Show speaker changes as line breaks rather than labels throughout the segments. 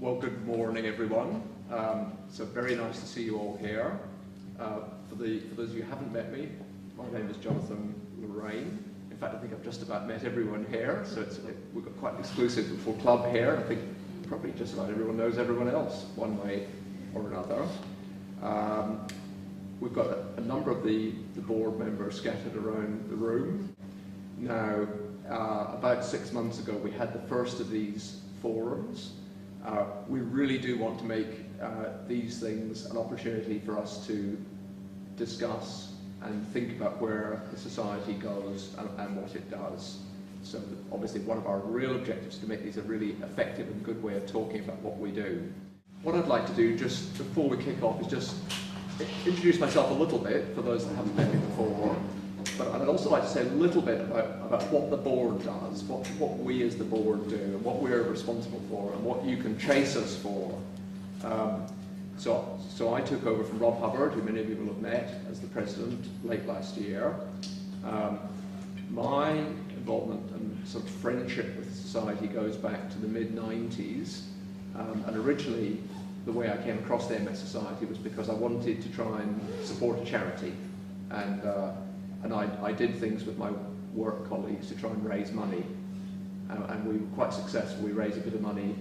Well, good morning, everyone. So very nice to see you all here. For those of you who haven't met me, my name is Jonathan Lorraine. In fact, I think I've just about met everyone here, so we've got quite an exclusive little club here. I think probably just about everyone knows everyone else, one way or another. We've got a number of the board members scattered around the room. Now, about 6 months ago, we had the first of these forums. We really do want to make these things an opportunity for us to discuss and think about where the society goes and what it does. So obviously one of our real objectives is to make these a really effective and good way of talking about what we do. What I'd like to do just before we kick off is just introduce myself a little bit for those that haven't met me before. But I'd also like to say a little bit about what the board does, what we as the board do, and what we're responsible for, and what you can chase us for. So I took over from Rob Hubbard, who many of you will have met as the president late last year. My involvement and sort of friendship with the society goes back to the mid-90s, and originally the way I came across the MS Society was because I wanted to try and support a charity. And I did things with my work colleagues to try and raise money. And we were quite successful. We raised a bit of money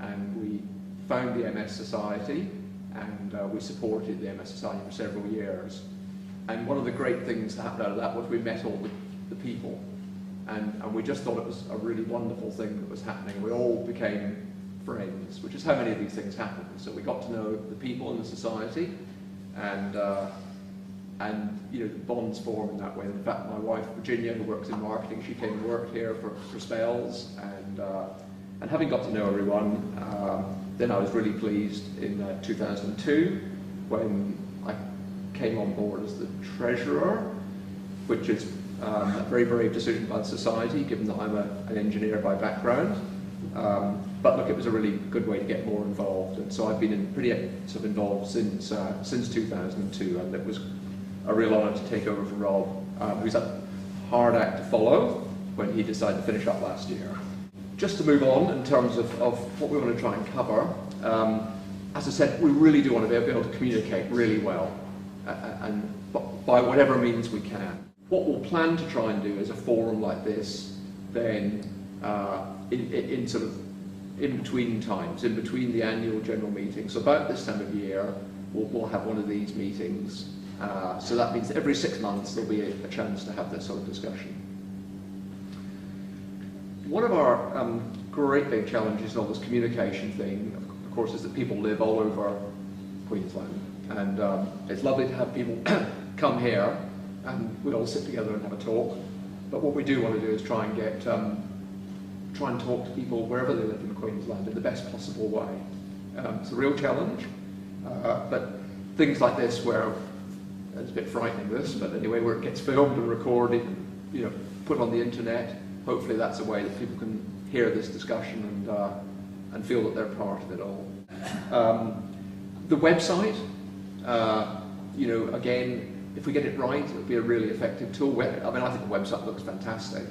and we found the MS Society, and we supported the MS Society for several years. And one of the great things that happened out of that was we met all the people. And we just thought it was a really wonderful thing that was happening. We all became friends, which is how many of these things happen. So we got to know the people in the society, and you know, the bonds form in that way. In fact, my wife Virginia, who works in marketing, she came and worked here for spells, and having got to know everyone, then I was really pleased in 2002 when I came on board as the treasurer, which is a very brave decision by the society, given that I'm an engineer by background. But look, it was a really good way to get more involved, and so I've been pretty sort of involved since 2002, and it was a real honour to take over for Rob, who's a hard act to follow when he decided to finish up last year. Just to move on in terms of what we want to try and cover, as I said, we really do want to be able to communicate really well, and by whatever means we can. What we'll plan to try and do is a forum like this, then in sort of in between times, in between the annual general meeting. So about this time of year, we'll have one of these meetings. So that means that every 6 months there'll be a chance to have this sort of discussion. One of our great big challenges in all this communication thing, of course, is that people live all over Queensland, and it's lovely to have people come here and we all sit together and have a talk. But what we do want to do is try and talk to people wherever they live in Queensland in the best possible way. It's a real challenge, but things like this where it's a bit frightening, this, but anyway, where it gets filmed and recorded and, you know, put on the internet, hopefully that's a way that people can hear this discussion and feel that they're part of it all. The website, you know, again, if we get it right, it'll be a really effective tool. I mean, I think the website looks fantastic,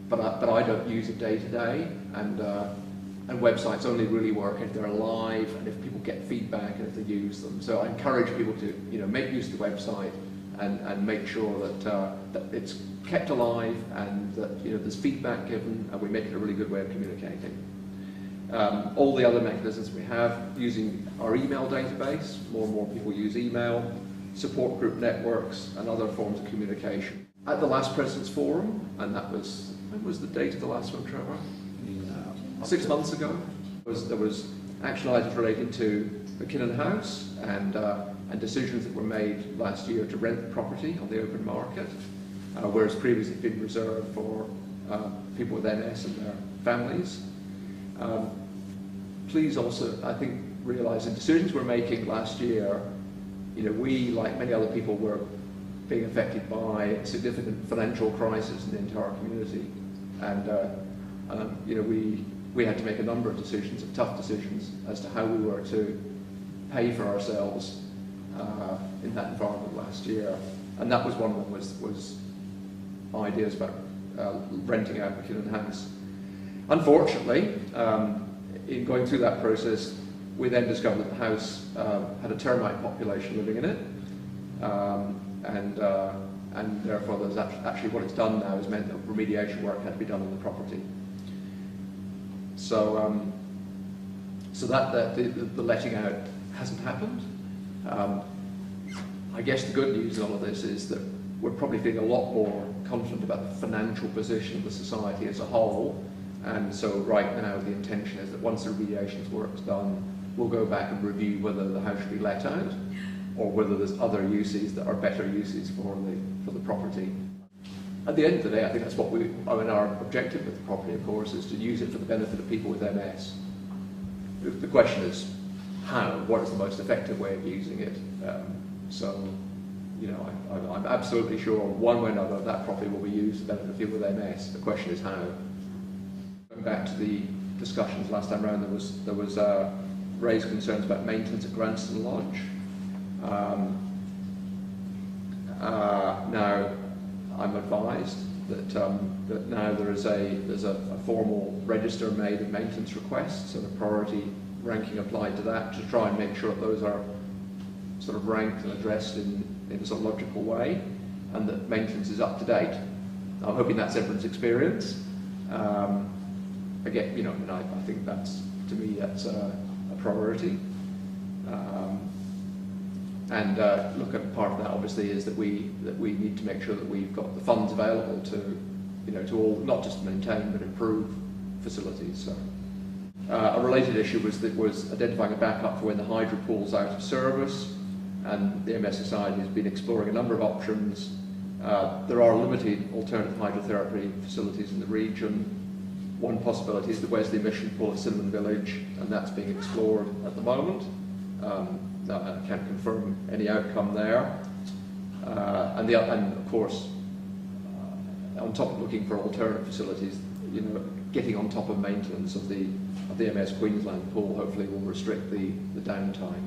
but I don't use it day to day, and websites only really work if they're live and if people get feedback and if they use them. So I encourage people to, you know, make use of the website and make sure that it's kept alive and that, you know, there's feedback given and we make it a really good way of communicating. All the other mechanisms we have, using our email database, more and more people use email, support group networks and other forms of communication. At the last President's Forum, and that was, when was the date of the last one, Trevor? 6 months ago, there was action items relating to McKinnon House and decisions that were made last year to rent the property on the open market, whereas previously it had been reserved for people with MS and their families. Please also, I think, realise the decisions we're making last year, you know, we, like many other people, were being affected by a significant financial crisis in the entire community, and you know, we had to make a number of decisions, tough decisions, as to how we were to pay for ourselves in that environment last year, and that was one of them was ideas about renting out McKinnon House. Unfortunately, in going through that process, we then discovered that the house had a termite population living in it, and therefore there's actually what it's done now has meant that remediation work had to be done on the property. So, the letting out hasn't happened. I guess the good news in all of this is that we're probably feeling a lot more confident about the financial position of the society as a whole, and so right now the intention is that once the remediation work's done, we'll go back and review whether the house should be let out or whether there's other uses that are better uses for the property. At the end of the day, I think that's what our objective with the property, of course, is to use it for the benefit of people with MS. The question is how, what is the most effective way of using it? You know, I'm absolutely sure one way or another that property will be used to benefit people with MS. The question is how. Going back to the discussions last time around, there was raised concerns about maintenance at Granston Lodge. Now, I'm advised that now there's a formal register made of maintenance requests, and a priority ranking applied to that to try and make sure that those are sort of ranked and addressed in a sort of logical way, and that maintenance is up to date. I'm hoping that's everyone's experience. Again, you know, I think that's, to me, that's a priority. Look, at part of that obviously is that we need to make sure that we've got the funds available to, you know, to all, not just maintain but improve facilities. So, a related issue was identifying a backup for when the hydro pool's out of service, and the MS Society has been exploring a number of options. There are limited alternative hydrotherapy facilities in the region. One possibility is the Wesley Mission Pool at Cinnamon Village, and that's being explored at the moment. I can't confirm any outcome there. And of course, on top of looking for alternative facilities, you know, getting on top of maintenance of the MS Queensland pool hopefully will restrict the downtime.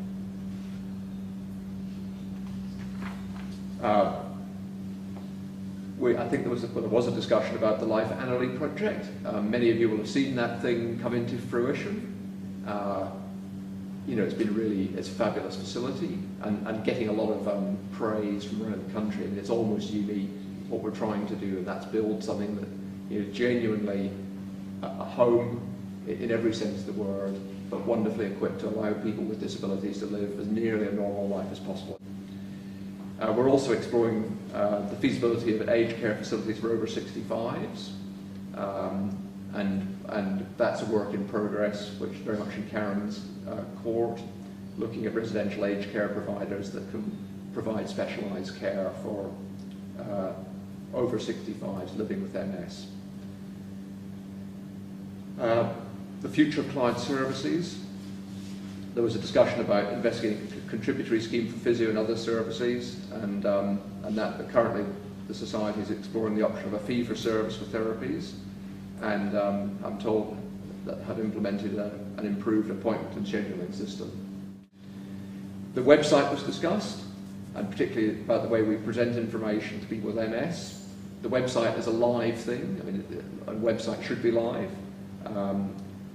I think there was a discussion about the Life Annerley project. Many of you will have seen that thing come into fruition. You know, it's a fabulous facility, and getting a lot of praise from around the country. And it's almost unique what we're trying to do, and that's build something that, you know, genuinely a home in every sense of the word, but wonderfully equipped to allow people with disabilities to live as nearly a normal life as possible. We're also exploring the feasibility of aged care facilities for over 65s, and that's a work in progress, which very much in Karen's court, looking at residential aged care providers that can provide specialised care for over 65s living with MS. The future of client services. There was a discussion about investigating a contributory scheme for physio and other services, and that currently the Society is exploring the option of a fee for service for therapies, and I'm told that have implemented an improved appointment and scheduling system. The website was discussed, and particularly about the way we present information to people with MS. The website is a live thing. I mean, a website should be live.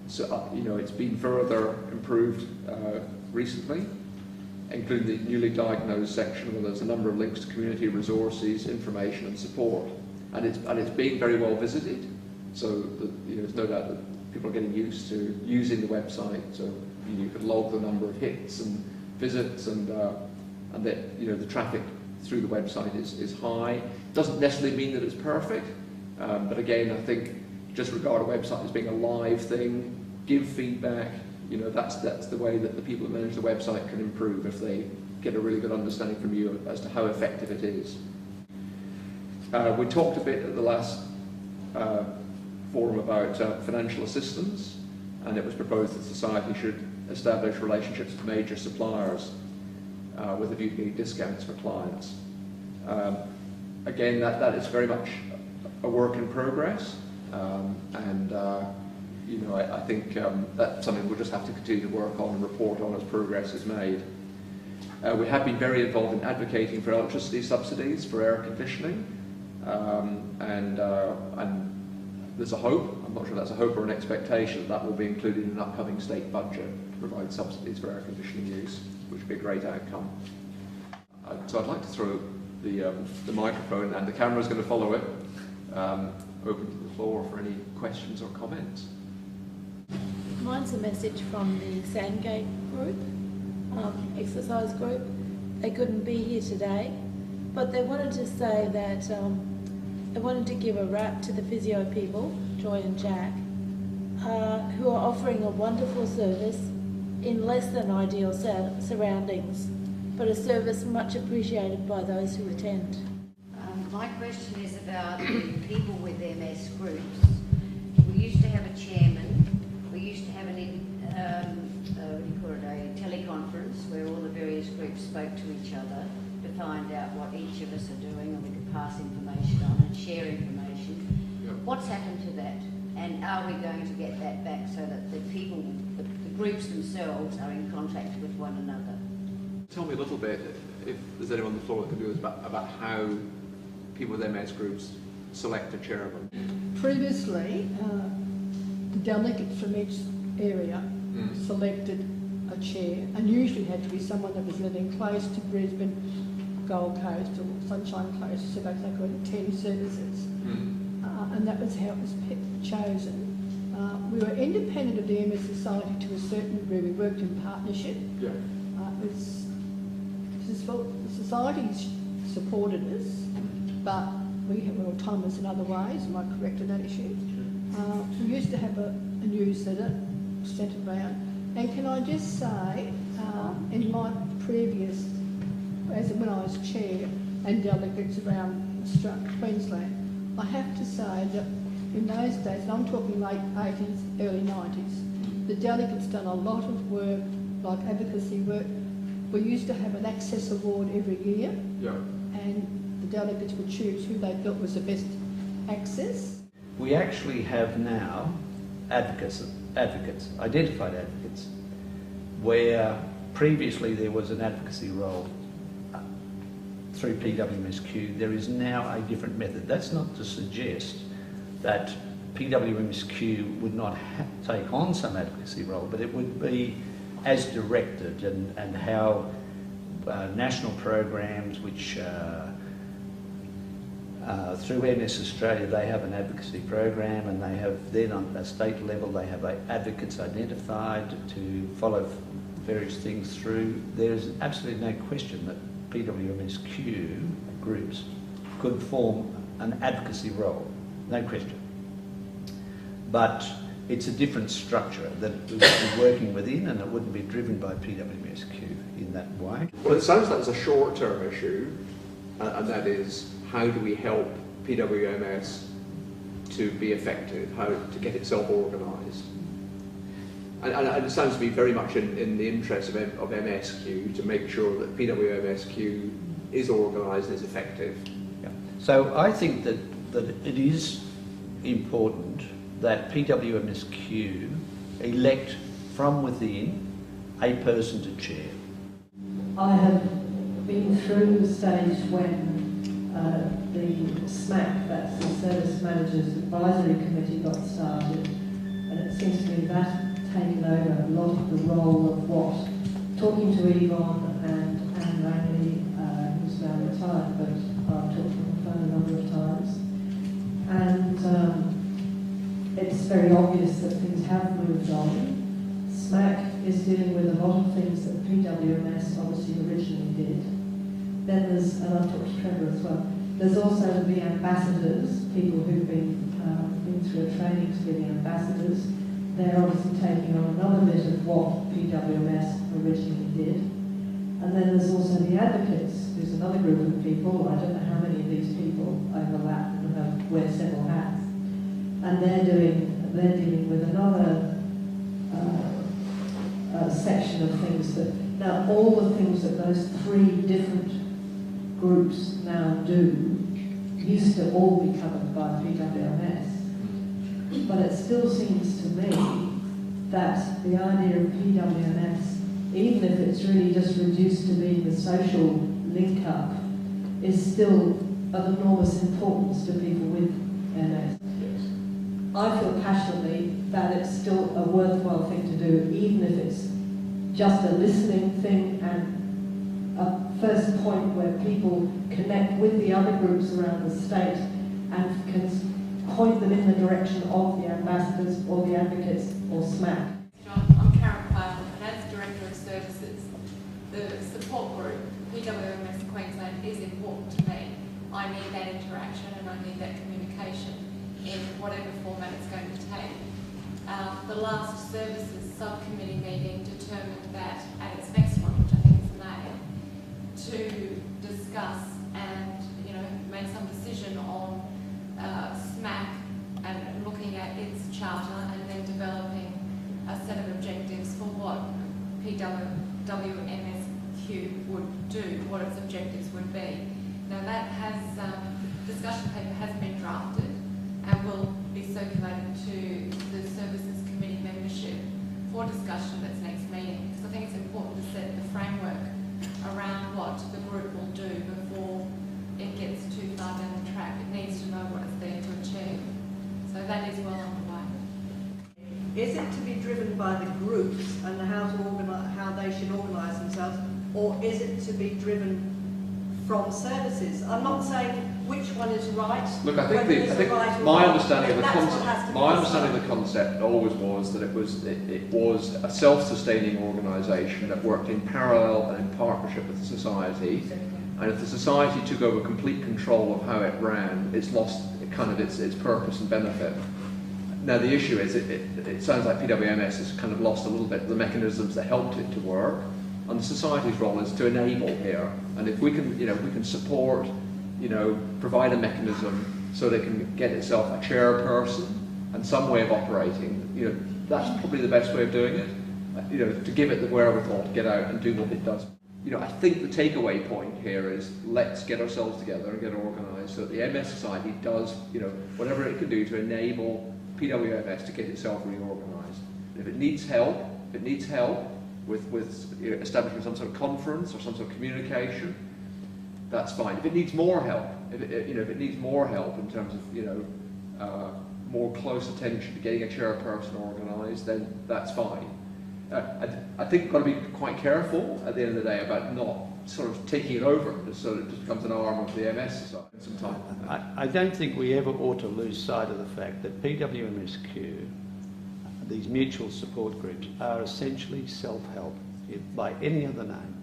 So, you know, it's been further improved recently, including the newly diagnosed section where there's a number of links to community resources, information and support. And it's being very well visited, so that, you know, there's no doubt that people are getting used to using the website, so you can log the number of hits and visits, and that, you know, the traffic through the website is high. Doesn't necessarily mean that it's perfect, but again, I think just regard a website as being a live thing, give feedback. You know, that's the way that the people that manage the website can improve, if they get a really good understanding from you as to how effective it is. We talked a bit at the last forum about financial assistance, and it was proposed that society should establish relationships with major suppliers with a view to getting discounts for clients. Again, that is very much a work in progress. You know, I think that's something we'll just have to continue to work on and report on as progress is made. We have been very involved in advocating for electricity subsidies for air conditioning, and the there's a hope, I'm not sure that's a hope or an expectation, that will be included in an upcoming state budget to provide subsidies for air conditioning use, which would be a great outcome. So I'd like to throw the microphone, and the camera is going to follow it, open to the floor for any questions or comments.
Mine's a message from the Sandgate group, exercise group. They couldn't be here today, but they wanted to say that they wanted to give a rap to the physio people, Joy and Jack, who are offering a wonderful service in less than ideal surroundings, but a service much appreciated by those who attend.
My question is about the people with MS groups. We used to have a chairman, we used to have a teleconference where all the various groups spoke to each other to find out what each of us are doing, and we could pass information on and share information.
Yep.
What's happened to that? And are we going to get that back so that the people, the groups themselves are in contact with one another?
Tell me a little bit, if there's anyone on the floor that can do this, about how people with MS groups select a chairman.
Previously, the delegates from each area selected a chair, and usually had to be someone that was living close to Brisbane, Gold Coast or Sunshine Coast, so they could attend services. And that was how it was chosen. We were independent of the MS Society to a certain degree. We worked in partnership.
Yeah.
The society supported us, but we were autonomous in other ways. Am I correct on that issue? We used to have a newsletter sent around. And can I just say, in my previous, when I was chair and delegates around Queensland, I have to say that in those days, and I'm talking late 80s, early 90s, the delegates done a lot of work, like advocacy work. We used to have an access award every year, and the delegates would choose who they felt was the best access.
We actually have now advocates, identified advocates, where previously there was an advocacy role through PWMSQ. There is now a different method. That's not to suggest that PWMSQ would not take on some advocacy role, but it would be as directed, and how national programs, which through MS Australia, they have an advocacy program, and they have then on a state level, they have advocates identified to follow various things through. There's absolutely no question that PWMSQ groups could form an advocacy role, no question. But it's a different structure that we would be working within, and it wouldn't be driven by PWMSQ in that way.
Well, it sounds like it's a short-term issue, and that is, how do we help PWMS to be effective, how to get itself organised? And it sounds to me very much in the interest of MSQ to make sure that PWMSQ is organised and is effective.
Yeah. So I think that it is important that PWMSQ elect from within a person to chair.
I have been through the stage when the SMAC, that's the Service Managers Advisory Committee, got started, and it seems to me that taken over a lot of the role of what, talking to Yvonne and Anne Langley, who's now retired, but I've talked on the phone a number of times, and it's very obvious that things have moved on. SMAC is dealing with a lot of things that PWMS obviously originally did. Then there's, and I've talked to Trevor as well, there's also the ambassadors, people who've been through a training to be the ambassadors. They're obviously taking on another bit of what PWMS originally did. And then there's also the advocates, who's another group of people. I don't know how many of these people overlap and wear several hats. And they're dealing with another section of things that, now all the things that those three different groups now do used to all be covered by PWMS. But it still seems to me that the idea of PWMS, even if it's really just reduced to being the social link-up, is still of enormous importance to people with MS.
Yes.
I feel passionately that it's still a worthwhile thing to do, even if it's just a listening thing and a first point where people connect with the other groups around the state and can point them in the direction of the ambassadors or the advocates or SMAC.
I'm Karen Pyle, and as Director of Services, the support group, PWMS Queensland, is important to me. I need that interaction and I need that communication in whatever format it's going to take. The last Services Subcommittee meeting determined that at its next one, which I think is May, to discuss and make some decision on SMAC and looking at its charter and then developing a set of objectives for what PWMSQ would do, what its objectives would be. Now that discussion paper has been drafted and will be circulated to the Services Committee membership for discussion at its next meeting. Because I think it's important to set the framework around what the group will do before it gets too far down the track. It needs to know what it's there to achieve. So that is well underway.
Is it to be driven by the groups and how they should organise themselves, or is it to be driven from services? I'm not saying which one is right.
Look, I think my understanding of the concept always was that it was a self-sustaining organisation that worked in parallel and in partnership with the society. And if the society took over complete control of how it ran, it's lost kind of its purpose and benefit. Now the issue is, it sounds like PWMS has kind of lost a little bit of the mechanisms that helped it to work, and the society's role is to enable here. And if we can, we can support, provide a mechanism so that it can get itself a chairperson and some way of operating, that's probably the best way of doing it. To give it the wherewithal to get out and do what it does. I think the takeaway point here is let's get ourselves together and get organised so that the MS Society does, whatever it can do to enable PWMS to get itself reorganised. If it needs help, with establishing some sort of conference or some sort of communication, that's fine. If it needs more help, if it needs more help in terms of more close attention to getting a chairperson organised, then that's fine. I think we've got to be quite careful at the end of the day about not sort of taking it over so that it just becomes an arm of the MS Society some time.
I don't think we ever ought to lose sight of the fact that PWMSQ, these mutual support groups, are essentially self-help, by any other name,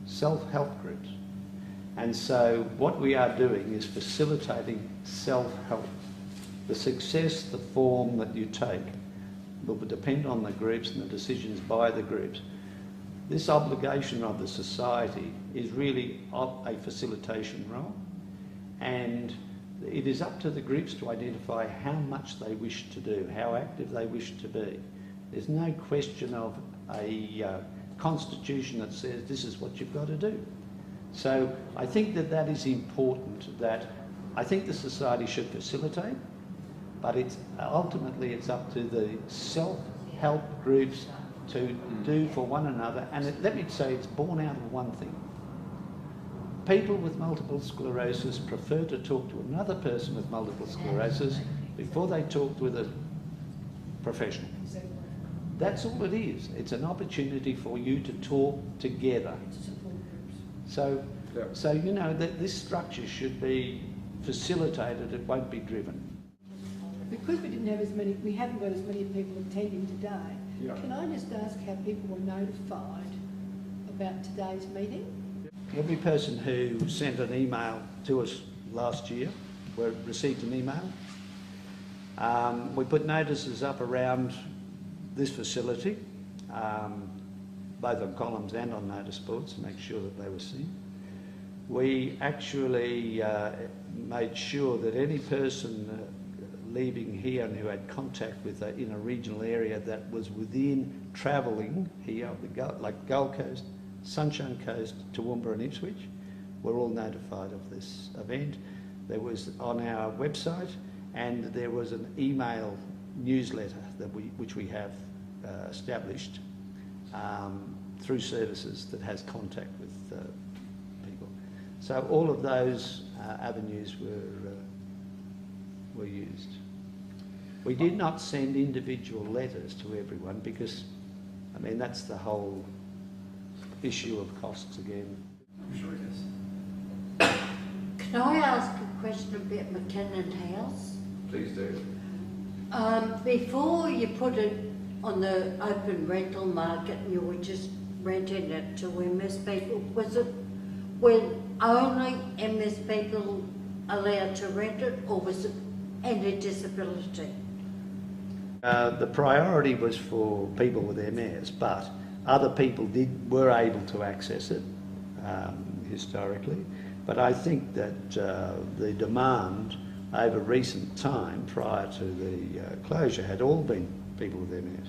self-help groups. And so what we are doing is facilitating self-help. The success, the form that you take, will depend on the groups and the decisions by the groups. This obligation of the society is really a facilitation role, and it is up to the groups to identify how much they wish to do, how active they wish to be. There's no question of a constitution that says this is what you've got to do. So I think that is important, that I think the society should facilitate, but ultimately it's up to the self-help groups to do for one another. And let me say, it's born out of one thing. People with multiple sclerosis prefer to talk to another person with multiple sclerosis before they talk with a professional. That's all it is. It's an opportunity for you to talk together. So that this structure should be facilitated, it won't be driven.
Because we haven't got as many people attending today, can I just ask how people were notified about today's meeting?
Every person who sent an email to us last year received an email. We put notices up around this facility, both on columns and on notice boards, to make sure that they were seen. We actually made sure that any person leaving here and who had contact with in a regional area that was within travelling here, like Gold Coast, Sunshine Coast, Toowoomba and Ipswich, were all notified of this event. There was on our website, and there was an email newsletter which we have established through services that has contact with people. So all of those avenues were used. We did not send individual letters to everyone because, I mean, that's the whole issue of costs again.
I'm sure it is.
Can I ask a question about McKinnon House?
Please do.
Before you put it on the open rental market and you were just renting it to MS people, were only MS people allowed to rent it, or was it any disability?
The priority was for people with MS, but other people were able to access it historically. But I think that the demand over recent time, prior to the closure, had all been people with MS.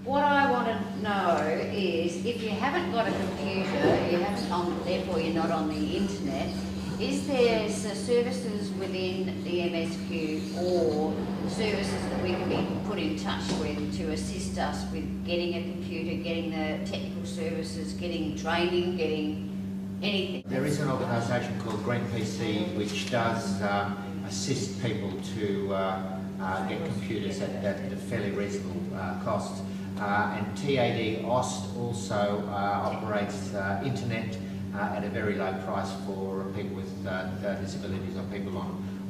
What I want to know is, if you haven't got a computer, you haven't therefore you're not on the internet, is there services within the MSQ or services that we can be put in touch with to assist us with getting a computer, getting the technical services, getting training, getting anything?
There is an organisation called Green PC which does assist people to get computers at a fairly reasonable cost. And TAD Ost also operates internet at a very low price for people with disabilities or people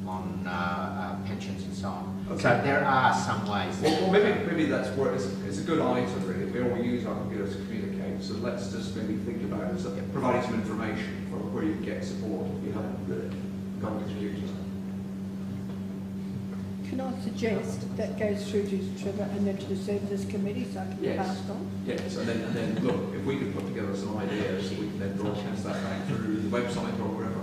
on pensions and so on.
Okay.
So there are some ways.
Well, maybe that's where it's a good item really. We all use our computers to communicate, so let's just maybe think about it, providing some information for where you can get support if you haven't got a computer.
Can I suggest that goes through to Trevor and then to the Services Committee so it can be passed on?
Yes, and then look, if we can put together some ideas, we can then broadcast that back through the website or wherever